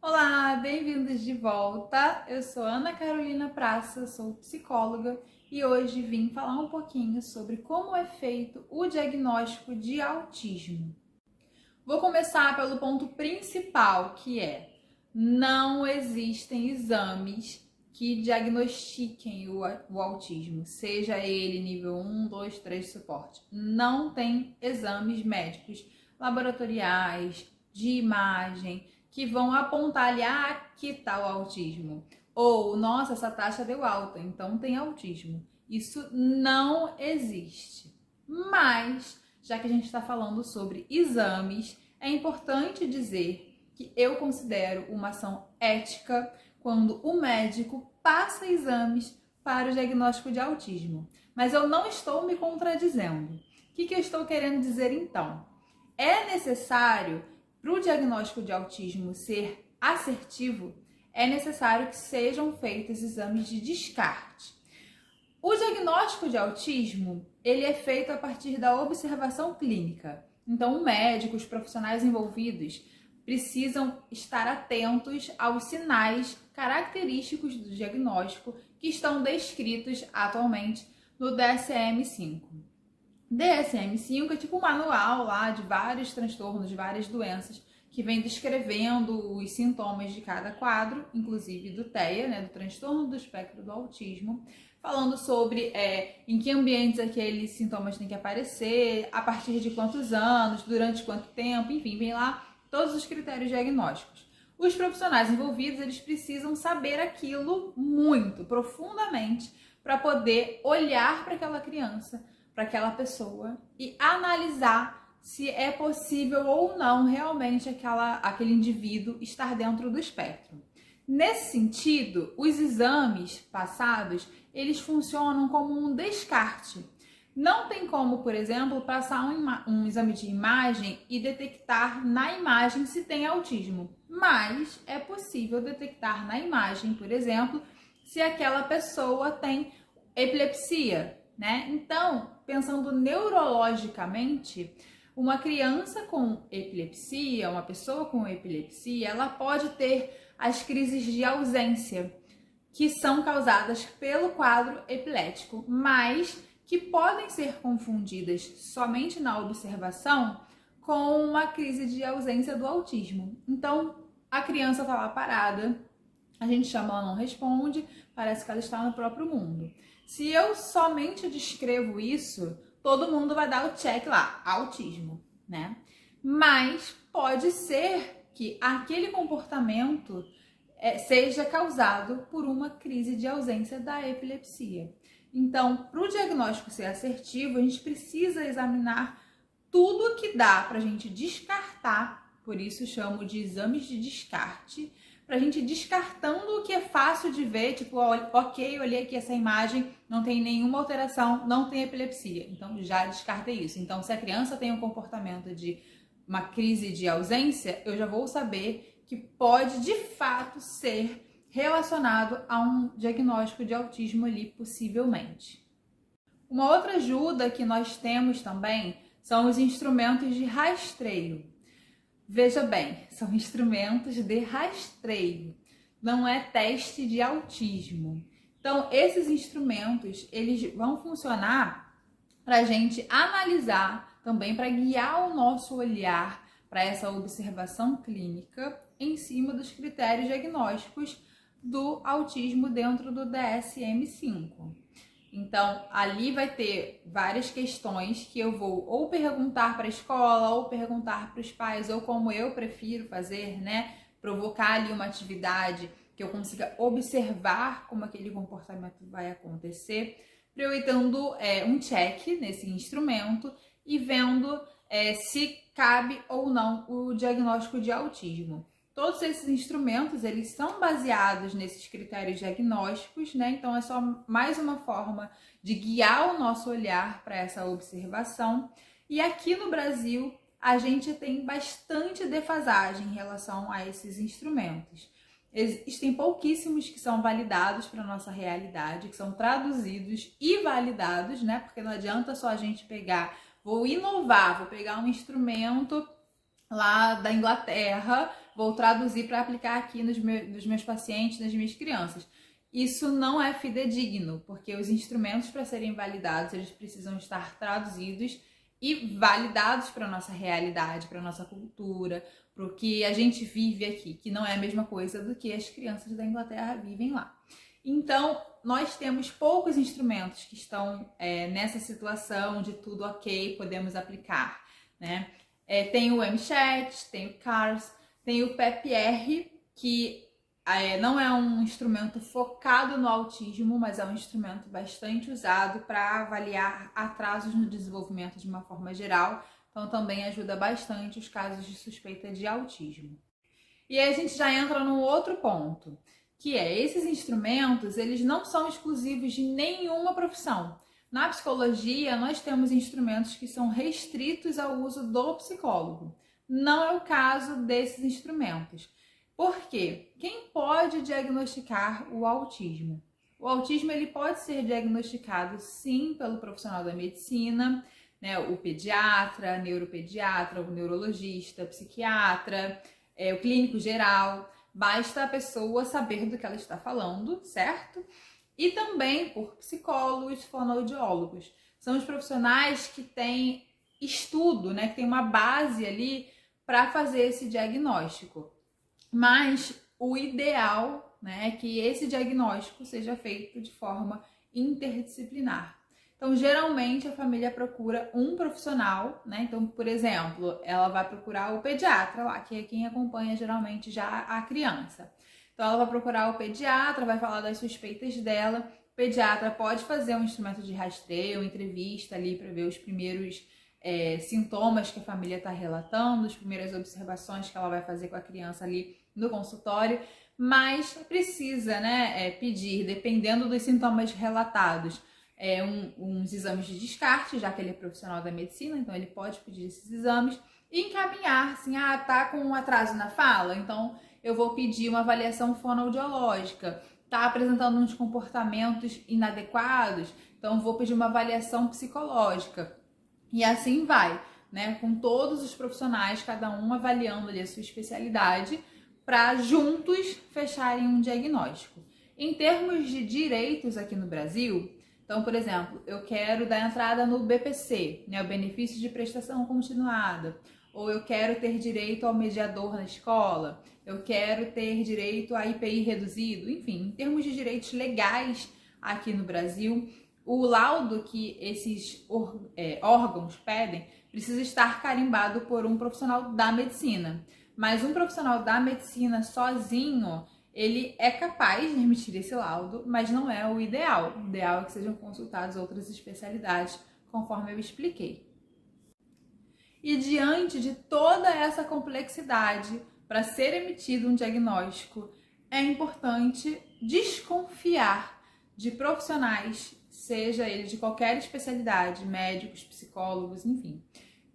Olá, bem-vindos de volta. Eu sou Ana Carolina Praça, sou psicóloga e hoje vim falar um pouquinho sobre como é feito o diagnóstico de autismo. Vou começar pelo ponto principal, que é: não existem exames que diagnostiquem o autismo, seja ele nível 1, 2, 3 suporte. Não tem exames médicos laboratoriais, de imagem, que vão apontar ali, aqui tá o autismo. Ou, nossa, essa taxa deu alta, então tem autismo. Isso não existe. Mas, já que a gente está falando sobre exames, é importante dizer que eu considero uma ação ética quando o médico passa exames para o diagnóstico de autismo. Mas eu não estou me contradizendo. O que eu estou querendo dizer então? É necessário, para o diagnóstico de autismo ser assertivo, é necessário que sejam feitos exames de descarte. O diagnóstico de autismo, ele é feito a partir da observação clínica. Então, o médico, os profissionais envolvidos precisam estar atentos aos sinais característicos do diagnóstico que estão descritos atualmente no DSM-5. DSM-5 é tipo um manual lá de vários transtornos, de várias doenças, que vem descrevendo os sintomas de cada quadro, inclusive do TEA, né, do transtorno do espectro do autismo, falando sobre em que ambientes aqueles sintomas têm que aparecer, a partir de quantos anos, durante quanto tempo, enfim, vem lá todos os critérios diagnósticos. Os profissionais envolvidos, eles precisam saber aquilo muito, profundamente, para poder olhar para aquela criança, para aquela pessoa e analisar se é possível ou não realmente aquele indivíduo estar dentro do espectro. Nesse sentido, os exames passados, eles funcionam como um descarte. Não tem como, por exemplo, passar um exame de imagem e detectar na imagem se tem autismo, mas é possível detectar na imagem, por exemplo, se aquela pessoa tem epilepsia, né? Então, pensando neurologicamente, uma criança com epilepsia, uma pessoa com epilepsia, ela pode ter as crises de ausência, que são causadas pelo quadro epilético, mas que podem ser confundidas somente na observação com uma crise de ausência do autismo. Então, a criança está lá parada, a gente chama, ela não responde, parece que ela está no próprio mundo. Se eu somente descrevo isso, todo mundo vai dar o check lá, autismo, né? Mas pode ser que aquele comportamento seja causado por uma crise de ausência da epilepsia. Então, para o diagnóstico ser assertivo, a gente precisa examinar tudo que dá para a gente descartar, por isso chamo de exames de descarte, para a gente descartando o que é fácil de ver, tipo, ok, eu olhei aqui essa imagem, não tem nenhuma alteração, não tem epilepsia, então já descartei isso. Então, se a criança tem um comportamento de uma crise de ausência, eu já vou saber que pode de fato ser relacionado a um diagnóstico de autismo ali, possivelmente. Uma outra ajuda que nós temos também são os instrumentos de rastreio. Veja bem, são instrumentos de rastreio, não é teste de autismo. Então, esses instrumentos, eles vão funcionar para a gente analisar, também para guiar o nosso olhar para essa observação clínica em cima dos critérios diagnósticos do autismo dentro do DSM-5. Então, ali vai ter várias questões que eu vou ou perguntar para a escola, ou perguntar para os pais, ou como eu prefiro fazer, né? Provocar ali uma atividade que eu consiga observar como aquele comportamento vai acontecer, para eu ir dando um check nesse instrumento e vendo se cabe ou não o diagnóstico de autismo. Todos esses instrumentos, eles são baseados nesses critérios diagnósticos, né? Então, é só mais uma forma de guiar o nosso olhar para essa observação. E aqui no Brasil, a gente tem bastante defasagem em relação a esses instrumentos. Existem pouquíssimos que são validados para a nossa realidade, que são traduzidos e validados, né? Porque não adianta só a gente pegar, vou inovar, vou pegar um instrumento lá da Inglaterra, vou traduzir para aplicar aqui nos meus pacientes, nas minhas crianças. Isso não é fidedigno, porque os instrumentos para serem validados, eles precisam estar traduzidos e validados para a nossa realidade, para a nossa cultura, para o que a gente vive aqui, que não é a mesma coisa do que as crianças da Inglaterra vivem lá. Então, nós temos poucos instrumentos que estão nessa situação de tudo ok, podemos aplicar, né? Tem o MChat, tem o CARS, tem o PEPR, que não é um instrumento focado no autismo, mas é um instrumento bastante usado para avaliar atrasos no desenvolvimento de uma forma geral. Então, também ajuda bastante os casos de suspeita de autismo. E aí a gente já entra num outro ponto, que esses instrumentos, eles não são exclusivos de nenhuma profissão. Na psicologia, nós temos instrumentos que são restritos ao uso do psicólogo. Não é o caso desses instrumentos. Por quê? Quem pode diagnosticar o autismo? O autismo ele pode ser diagnosticado sim pelo profissional da medicina, né? O pediatra, neuropediatra, o neurologista, psiquiatra, o clínico geral. Basta a pessoa saber do que ela está falando, certo? E também por psicólogos, fonoaudiólogos. São os profissionais que têm estudo, né? Que tem uma base ali para fazer esse diagnóstico. Mas o ideal, né, é que esse diagnóstico seja feito de forma interdisciplinar. Então, geralmente, a família procura um profissional, né? Então, por exemplo, ela vai procurar o pediatra lá, que é quem acompanha geralmente já a criança. Então, ela vai procurar o pediatra, vai falar das suspeitas dela. O pediatra pode fazer um instrumento de rastreio, uma entrevista ali para ver os primeiros sintomas que a família está relatando, as primeiras observações que ela vai fazer com a criança ali no consultório, mas precisa, né, pedir, dependendo dos sintomas relatados, uns exames de descarte, já que ele é profissional da medicina, então ele pode pedir esses exames e encaminhar, assim, tá com um atraso na fala, então eu vou pedir uma avaliação fonoaudiológica, tá apresentando uns comportamentos inadequados, então vou pedir uma avaliação psicológica. E assim vai, né? Com todos os profissionais, cada um avaliando ali a sua especialidade, para juntos fecharem um diagnóstico. Em termos de direitos aqui no Brasil, então, por exemplo, eu quero dar entrada no BPC, né? O benefício de prestação continuada, ou eu quero ter direito ao mediador na escola, eu quero ter direito a IPI reduzido, enfim, em termos de direitos legais aqui no Brasil, o laudo que esses órgãos pedem precisa estar carimbado por um profissional da medicina. Mas um profissional da medicina sozinho, ele é capaz de emitir esse laudo, mas não é o ideal. O ideal é que sejam consultadas outras especialidades, conforme eu expliquei. E diante de toda essa complexidade, para ser emitido um diagnóstico, é importante desconfiar de profissionais, seja ele de qualquer especialidade, médicos, psicólogos, enfim,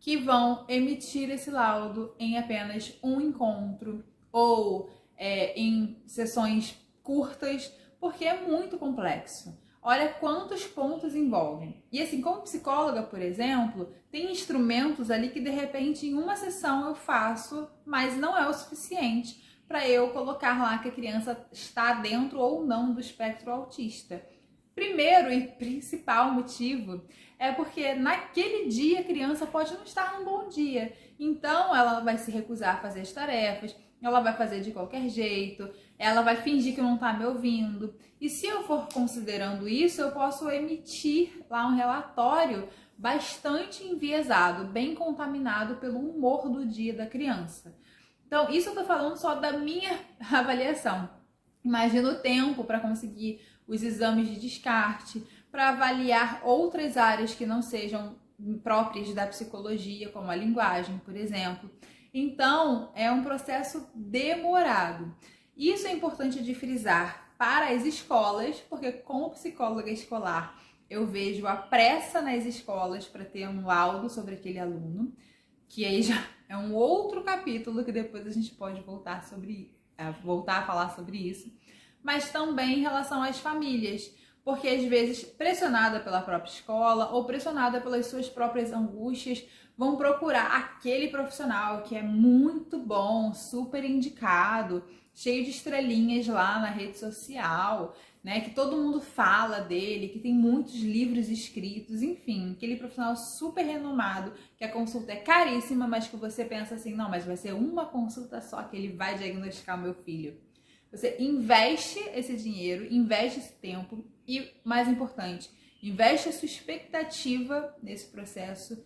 que vão emitir esse laudo em apenas um encontro ou em sessões curtas, porque é muito complexo. Olha quantos pontos envolvem. E assim, como psicóloga, por exemplo, tem instrumentos ali que de repente em uma sessão eu faço, mas não é o suficiente para eu colocar lá que a criança está dentro ou não do espectro autista. Primeiro e principal motivo é porque naquele dia a criança pode não estar num bom dia. Então ela vai se recusar a fazer as tarefas, ela vai fazer de qualquer jeito, ela vai fingir que não está me ouvindo. E se eu for considerando isso, eu posso emitir lá um relatório bastante enviesado, bem contaminado pelo humor do dia da criança. Então, isso eu tô falando só da minha avaliação. Imagina o tempo para conseguir os exames de descarte, para avaliar outras áreas que não sejam próprias da psicologia, como a linguagem, por exemplo. Então, é um processo demorado. Isso é importante de frisar para as escolas, porque como psicóloga escolar, eu vejo a pressa nas escolas para ter um laudo sobre aquele aluno, que aí já é um outro capítulo que depois a gente pode voltar a falar sobre isso, mas também em relação às famílias, porque às vezes pressionada pela própria escola ou pressionada pelas suas próprias angústias, vão procurar aquele profissional que é muito bom, super indicado, cheio de estrelinhas lá na rede social, né? Que todo mundo fala dele, que tem muitos livros escritos, enfim, aquele profissional super renomado, que a consulta é caríssima, mas que você pensa assim, não, mas vai ser uma consulta só que ele vai diagnosticar o meu filho. Você investe esse dinheiro, investe esse tempo e, mais importante, investe a sua expectativa nesse processo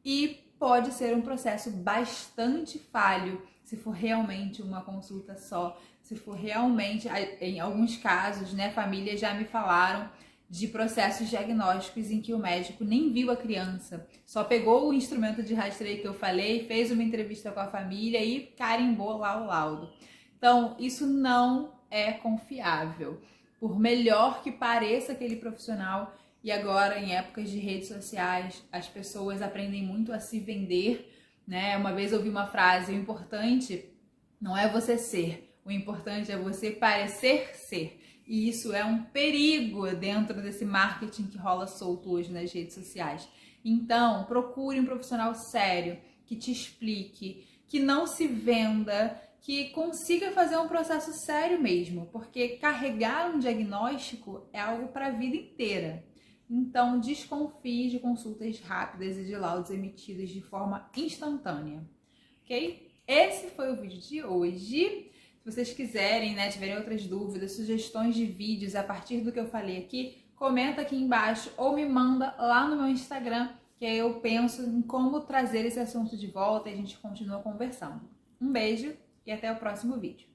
e pode ser um processo bastante falho se for realmente uma consulta só, se for realmente, em alguns casos, né, famílias já me falaram de processos diagnósticos em que o médico nem viu a criança, só pegou o instrumento de rastreio que eu falei, fez uma entrevista com a família e carimbou lá o laudo. Então, isso não é confiável. Por melhor que pareça aquele profissional, e agora em épocas de redes sociais, as pessoas aprendem muito a se vender, né? Uma vez eu ouvi uma frase, o importante não é você ser, o importante é você parecer ser. E isso é um perigo dentro desse marketing que rola solto hoje nas redes sociais. Então, procure um profissional sério que te explique, que não se venda, que consiga fazer um processo sério mesmo, porque carregar um diagnóstico é algo para a vida inteira. Então, desconfie de consultas rápidas e de laudos emitidos de forma instantânea, ok? Esse foi o vídeo de hoje. Se vocês quiserem, né, tiverem outras dúvidas, sugestões de vídeos a partir do que eu falei aqui, comenta aqui embaixo ou me manda lá no meu Instagram, que aí eu penso em como trazer esse assunto de volta e a gente continua conversando. Um beijo e até o próximo vídeo.